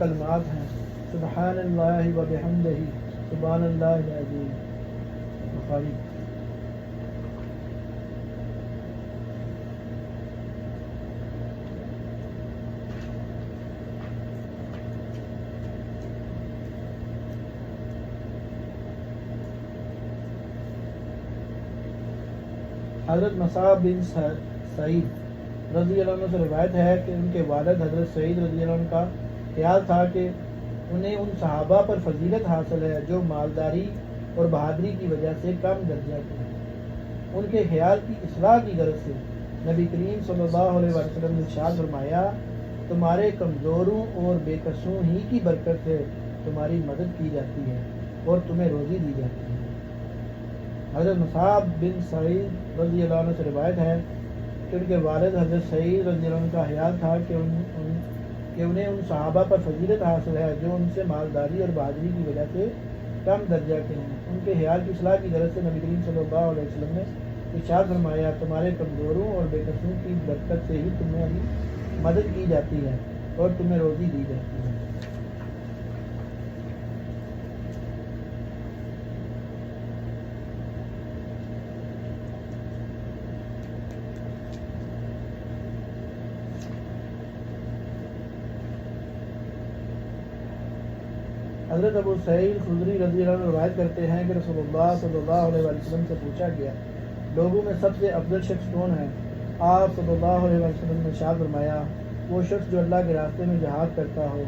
کلمات ہیں سبحان اللہ و بحمدہ سبحان اللہ العظیم بخاری۔ حضرت مصعب بن سعید رضی اللہ عنہ سے روایت ہے کہ ان کے والد حضرت سعید رضی اللہ عنہ کا خیال تھا کہ انہیں ان صحابہ پر فضیلت حاصل ہے جو مالداری اور بہادری کی وجہ سے کم درجہ کے ہیں۔ ان کے خیال کی اصلاح کی غرض سے نبی کریم صلی اللہ علیہ وسلم نے ارشاد فرمایا تمہارے کمزوروں اور بے کسوں ہی کی برکت سے تمہاری مدد کی جاتی ہے اور تمہیں روزی دی جاتی ہے۔ حضرت مصعب بن سعید رضی اللہ عنہ سے روایت ہے کہ ان کے والد حضرت سعید رضی اللہ عنہ کا خیال تھا کہ انہیں ان صحابہ پر فضیلت حاصل ہے جو ان سے مالداری اور بہادری کی وجہ سے کم درجہ کے ہیں۔ ان کے خیال کی اصلاح کی غرض سے نبی کریم صلی اللہ علیہ وسلم نے ارشاد فرمایا تمہارے کمزوروں اور بے کسوں کی برکت سے ہی تمہاری مدد کی جاتی ہے اور تمہیں روزی دی جاتی ہے۔ حضرت ابو سعید خدری رضی اللہ عنہ روایت کرتے ہیں کہ رسول اللہ صلی اللہ علیہ وسلم سے پوچھا گیا لوگوں میں سب سے افضل شخص کون ہے؟ آپ صلی اللہ علیہ وسلم نے ارشاد فرمایا وہ شخص جو اللہ کے راستے میں جہاد کرتا ہو۔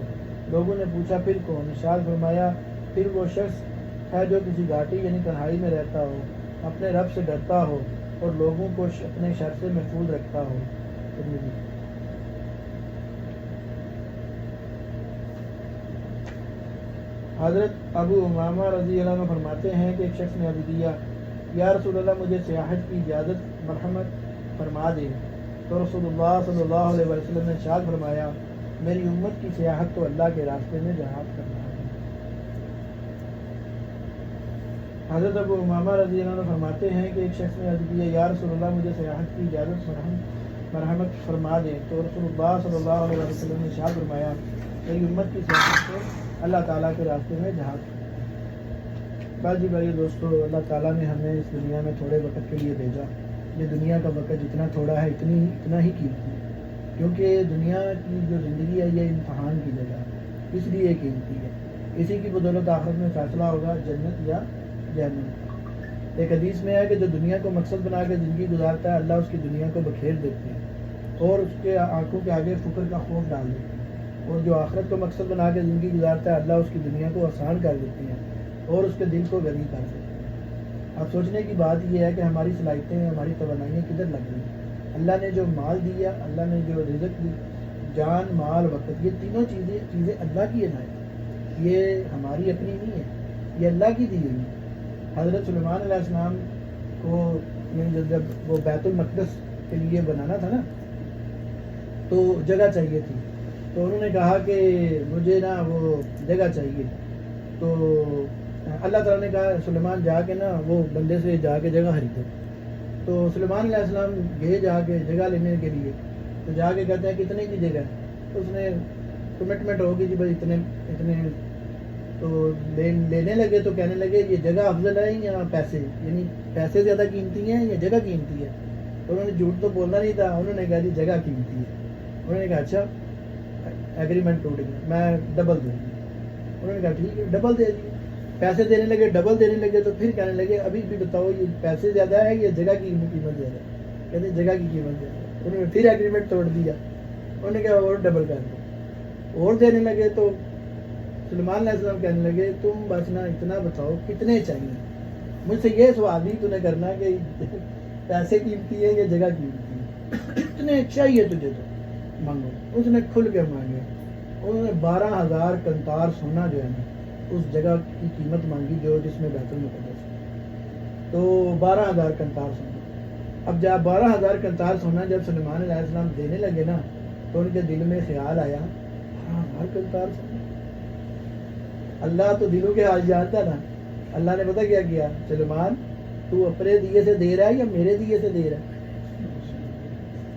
لوگوں نے پوچھا پھر کون؟ ارشاد فرمایا پھر وہ شخص ہے جو کسی گھاٹی یعنی تنہائی میں رہتا ہو، اپنے رب سے ڈرتا ہو اور لوگوں کو اپنے شر سے محفوظ رکھتا ہو۔ حضرت ابو امامہ رضی اللہ عنہ فرماتے ہیں کہ ایک شخص نے عرض کیا یا رسول اللہ مجھے سیاحت کی اجازت مرحمت فرما دے، تو رسول اللہ صلی اللہ علیہ وسلم نے ارشاد فرمایا میری امت کی سیاحت تو اللہ کے راستے میں جہاد کرنا ہے۔ حضرت ابو امامہ رضی اللہ عنہ فرماتے ہیں کہ ایک شخص نے عرض کیا یا رسول اللہ مجھے سیاحت کی اجازت مرحمت فرما دیں، تو رسول اللہ صلی اللہ علیہ وسلم نے ارشاد فرمایا میری امت کی سیاحت تو اللہ تعالیٰ کے راستے میں جہاد کرنا۔ بس جی بھائی دوستو، اللہ تعالیٰ نے ہمیں اس دنیا میں تھوڑے وقت کے لیے بھیجا۔ یہ دنیا کا وقت جتنا تھوڑا ہے اتنا ہی قیمتی ہے، کیونکہ دنیا کی جو زندگی ہے یہ امتحان کی جگہ ہے، اس لیے قیمتی ہے۔ اسی کی بدولت آخرت میں فیصلہ ہوگا جنت یا جہنم۔ ایک حدیث میں ہے کہ جو دنیا کو مقصد بنا کے زندگی گزارتا ہے اللہ اس کی دنیا کو بکھیر دیتے ہیں اور اس کے آنکھوں کے آگے فکر کا خوف ڈال دیتے ہیں، اور جو آخرت کو مقصد بنا کے زندگی گزارتا ہے اللہ اس کی دنیا کو آسان کر دیتے ہیں اور اس کے دل کو غنی کر دیتے ہیں۔ اب سوچنے کی بات یہ ہے کہ ہماری صلاحیتیں ہماری توانائیاں کدھر لگ گئی؟ اللہ نے جو مال دیا، اللہ نے جو رزق دی، جان مال وقت، یہ تینوں چیزیں اللہ کی عنایت، یہ ہماری اپنی نہیں ہے، یہ اللہ کی دی ہوئی ہے۔ حضرت سلیمان علیہ السلام کو جب وہ بیت المقدس کے لیے بنانا تھا نا تو جگہ چاہیے تھی، تو انہوں نے کہا کہ مجھے نا وہ جگہ چاہیے، تو اللہ تعالیٰ نے کہا سلیمان جا کے نا وہ بندے سے جا کے جگہ خریدو۔ تو سلیمان علیہ السلام گئے جا کے جگہ لینے کے لیے، تو جا کے کہتے ہیں کتنے کی جگہ؟ تو اس نے کمٹمنٹ ہوگی جی بھائی اتنے تو لینے لگے، تو کہنے لگے یہ جگہ افضل ہے یا پیسے، یعنی پیسے زیادہ قیمتی ہیں یا جگہ قیمتی ہے؟ تو انہوں نے جھوٹ تو بولنا نہیں تھا، انہوں نے کہا جی جگہ قیمتی ہے۔ انہوں نے کہا اچھا ایگریمنٹ ٹوٹ گیا، میں ڈبل دوں گی۔ انہوں نے کہا ٹھیک ہے ڈبل دے دیے، پیسے دینے لگے، ڈبل دینے لگے، تو پھر کہنے لگے ابھی بھی بتاؤ یہ پیسے زیادہ ہے یا جگہ کی قیمت زیادہ ہے؟ کہتے جگہ کی قیمت زیادہ ہے۔ انہوں نے پھر ایگریمنٹ توڑ دیا، انہوں نے کہا اور ڈبل کر دو، اور دینے لگے۔ تو سلیمان علیہ السلام کہنے لگے تم بس نا اتنا بتاؤ کتنے چاہیے، مجھ سے یہ سوال نہیں تو نے کرنا کہ پیسے قیمتی ہے یا جگہ قیمتی ہے، اتنے چاہیے تجھے تو مانگو۔ اس نے کھل کے مانگے، انہوں نے 12,000 کنتار سونا جو ہے نا اس جگہ کی قیمت مانگی جس میں بیت المقدس ہے، تو 12,000 کنتار سونا۔ اب جب 12,000 کنتار سونا جب سلیمان علیہ السلام دینے لگے نا تو ان کے دل میں خیال آیا 12,000 کنتار سونا، اللہ تو دلوں کے حال جانتا نا۔ اللہ نے پتہ کیا کیا، سلیمان تو اپنے دیے سے دے رہا ہے یا میرے دیے سے دے رہا ہے؟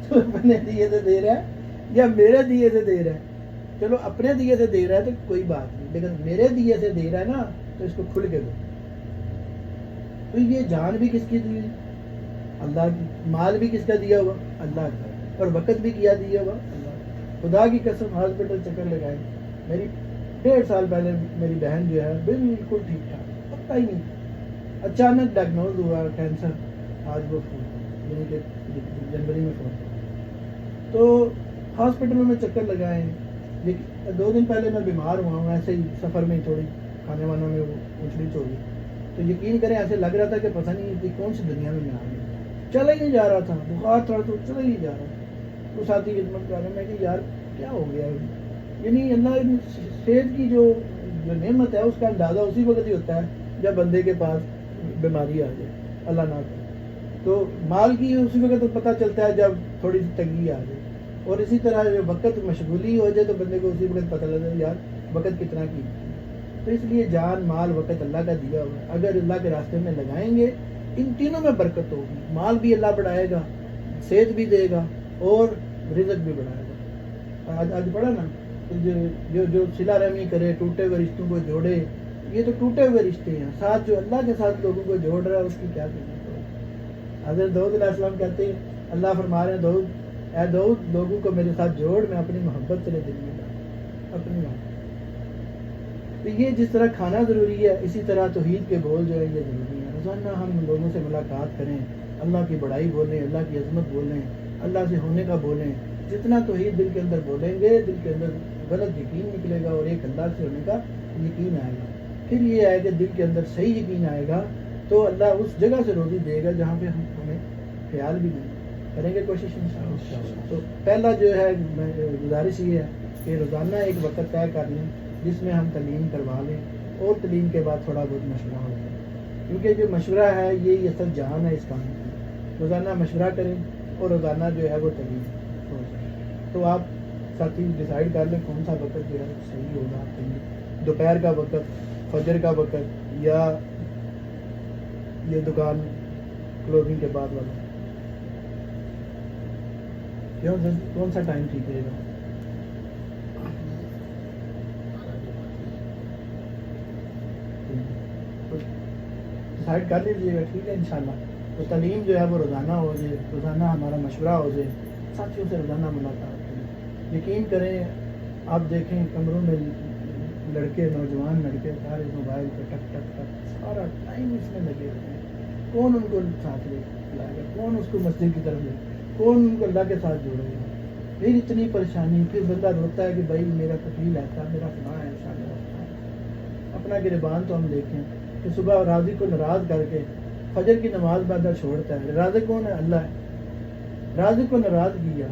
تو اپنے دیے سے دے رہا ہے یا میرے دیے سے دے رہا ہے؟ چلو اپنے دیے سے دے رہا ہے تو کوئی بات نہیں، لیکن میرے دیے سے دے رہا ہے نا تو اس کو کھل کے دو. تو یہ جان بھی کس کی دی؟ اللہ کی. مال بھی کس کا دیا ہوا؟ اللہ کا. اور وقت بھی کیا دیا ہوا؟ اللہ کا. خدا کی قسم ہاسپٹل چکر لگائے، میری 1.5 سال پہلے میری بہن جو ہے بالکل ٹھیک ٹھاک، پتہ ہی نہیں، اچانک ڈائگنوز ہوا کینسر. آج وہ یعنی کہ جنوری میں فوت. تو ہاسپٹل میں چکر لگائے. 2 دن پہلے میں بیمار ہوا ہوں، ایسے ہی سفر میں تھوڑی کھانے وانے میں وہ اونچ ہو گئی. تو یقین کریں ایسے لگ رہا تھا کہ پتہ نہیں کہ کون سی دنیا میں آ گئی. چلا ہی نہیں جا رہا تھا، بخار تھا تو چلا ہی نہیں جا رہا. تو ساتھی خدمت کر رہے میں کہ یار کیا ہو گیا. یعنی اللہ صحت کی جو نعمت ہے اس کا اندازہ اسی وقت ہی ہوتا ہے جب بندے کے پاس بیماری آ جائے، اللہ نہ کرے. تو مال کی اسی وقت پتہ چلتا ہے جب تھوڑی سی تنگی آ جائے. اور اسی طرح جب وقت مشغولی ہو جائے تو بندے کو اسی وقت پتہ لگتا ہے یار وقت کتنا قیمتی ہے. تو اس لیے جان مال وقت اللہ کا دیا ہوا ہے، اگر اللہ کے راستے میں لگائیں گے ان تینوں میں برکت ہوگی. مال بھی اللہ بڑھائے گا، صحت بھی دے گا اور رزق بھی بڑھائے گا. آج پڑھا نا جو صلہ رحمی کرے، ٹوٹے ہوئے رشتوں کو جوڑے. یہ تو ٹوٹے ہوئے رشتے ہیں، ساتھ جو اللہ کے ساتھ لوگوں کو جوڑ رہا ہے اس کی کیا قیمت ہوگی. حضرت داؤد علیہ السلام کہتے ہیں، اللہ فرما رہے ہیں اے داؤد لوگوں کو میرے ساتھ جوڑ، میں اپنی محبت سے دل میں لا اپنی محبت. تو یہ جس طرح کھانا ضروری ہے اسی طرح توحید کے بول جو ہے یہ ضروری ہے. روزانہ ہم لوگوں سے ملاقات کریں، اللہ کی بڑائی بولیں، اللہ کی عظمت بولیں، اللہ سے ہونے کا بولیں. جتنا توحید دل کے اندر بولیں گے دل کے اندر غلط یقین نکلے گا اور ایک اللہ سے ہونے کا یقین آئے گا. پھر یہ آئے گا دل کے اندر صحیح یقین آئے گا تو اللہ اس جگہ سے روزی دے گا جہاں پہ ہمیں خیال بھی نہیں. کریں گے کوشش انشاءاللہ. تو پہلا جو ہے گزارش یہ ہے کہ روزانہ ایک وقت طے کر لیں جس میں ہم تعلیم کروا لیں اور تعلیم کے بعد تھوڑا بہت مشورہ ہو جائے، کیونکہ جو مشورہ ہے یہ اصل جان ہے اس کام کی. روزانہ مشورہ کریں اور روزانہ جو ہے وہ تعلیم ہو جائے. تو آپ ساتھی ڈیسائیڈ کر لیں کون سا وقت جو ہے صحیح ہوگا آپ کے لیے. دوپہر کا وقت، فجر کا وقت، یا یہ دکان کلوزنگ کے بعد والا، کون سا ٹائم ٹھیک رہے گا. ڈیسائیڈ کر لیجیے گا، ٹھیک ہے انشاءاللہ. تو تعلیم جو ہے وہ روزانہ ہو جائے، روزانہ ہمارا مشورہ ہو جائے، ساتھیوں سے روزانہ ملاقات کریں. یقین کریں آپ دیکھیں کمروں میں لڑکے، نوجوان لڑکے سارے موبائل پہ ٹک ٹک ٹک سارا ٹائم اس میں لگے ہوئے ہیں. کون ان کو ساتھ لے لائے گا؟ کون اس کو مسجد کی طرف لے؟ کون ان کو اللہ کے ساتھ جوڑے گا؟ پھر اتنی پریشانی، پھر بندہ روتا ہے کہ بھائی میرا کفیل ایسا، میرا فلاں ایسا، میرا فلاں. اپنا گریبان تو ہم دیکھیں کہ صبح رازق کو ناراض کر کے فجر کی نماز بندہ چھوڑتا ہے. رازق کون ہے؟ اللہ ہے. رازق کو ناراض کیا،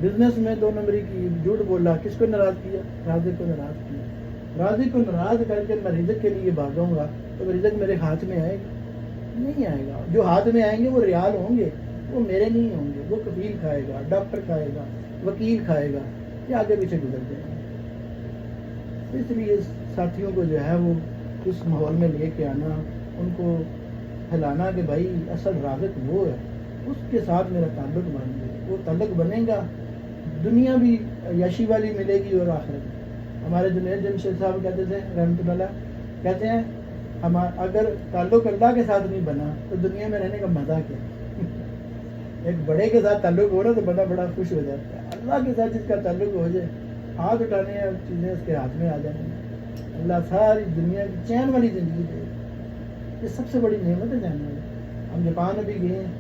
بزنس میں 2 نمبری کی جھوٹ بولا، کس کو ناراض کیا؟ رازق کو ناراض کیا. رازق کو ناراض کر کے میں رزق کے لیے بھاگوں گا تو رزق میرے ہاتھ میں آئے گا؟ نہیں آئے گا. جو ہاتھ میں آئیں گے وہ ریال ہوں گے، وہ میرے نہیں ہوں گے. وہ کفیل کھائے گا، ڈاکٹر کھائے گا، وکیل کھائے گا، یہ آگے پیچھے گزر جائے گا. اس لیے ساتھیوں کو جو ہے وہ اس ماحول میں لے کے آنا، ان کو پھیلانا کہ بھائی اصل رازق وہ ہے، اس کے ساتھ میرا تعلق بن جائے. وہ تعلق بنے گا، دنیا بھی عیاشی والی ملے گی اور آخرت بھی. ہمارے جنید جمشید صاحب کہتے تھے رحمۃ اللہ، کہتے ہیں اگر تعلق اللہ کے ساتھ نہیں بنا تو دنیا میں رہنے کا مزہ کیا. ایک بڑے کے ساتھ تعلق ہو رہا تو بڑا بڑا خوش ہو جاتا ہے. اللہ کے ساتھ جس کا تعلق ہو جائے، ہاتھ اٹھانے ہیں چیزیں اس کے ہاتھ میں آ جائیں گی. اللہ ساری دنیا کی چین والی زندگی دے. یہ سب سے بڑی نعمت ہے جاننے والی. ہم جاپان ابھی گئے ہیں،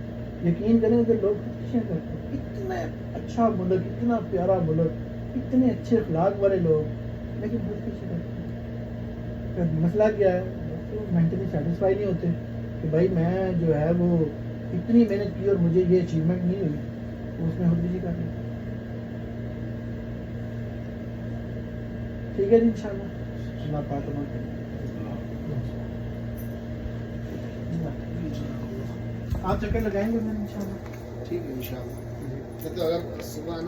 یقین کریں کہ لوگ خوشیاں کرتے ہیں. اتنا اچھا ملک، اتنا پیارا ملک، اتنے اچھے اخلاق والے لوگ، لیکن بہت خوشی کرتے ہیں. مسئلہ کیا ہے؟ مینٹلی سیٹسفائی نہیں ہوتے کہ بھائی میں جو ہے وہ اتنی محنت کی اور مجھے یہ اچیومنٹ نہیں ہوئی، اس میں خودکشی کر لی. ٹھیک ہے جی انشاءاللہ. اللہ پاک آپ چکر لگائیں گے انشاءاللہ. ٹھیک ہے انشاءاللہ. اگر صبح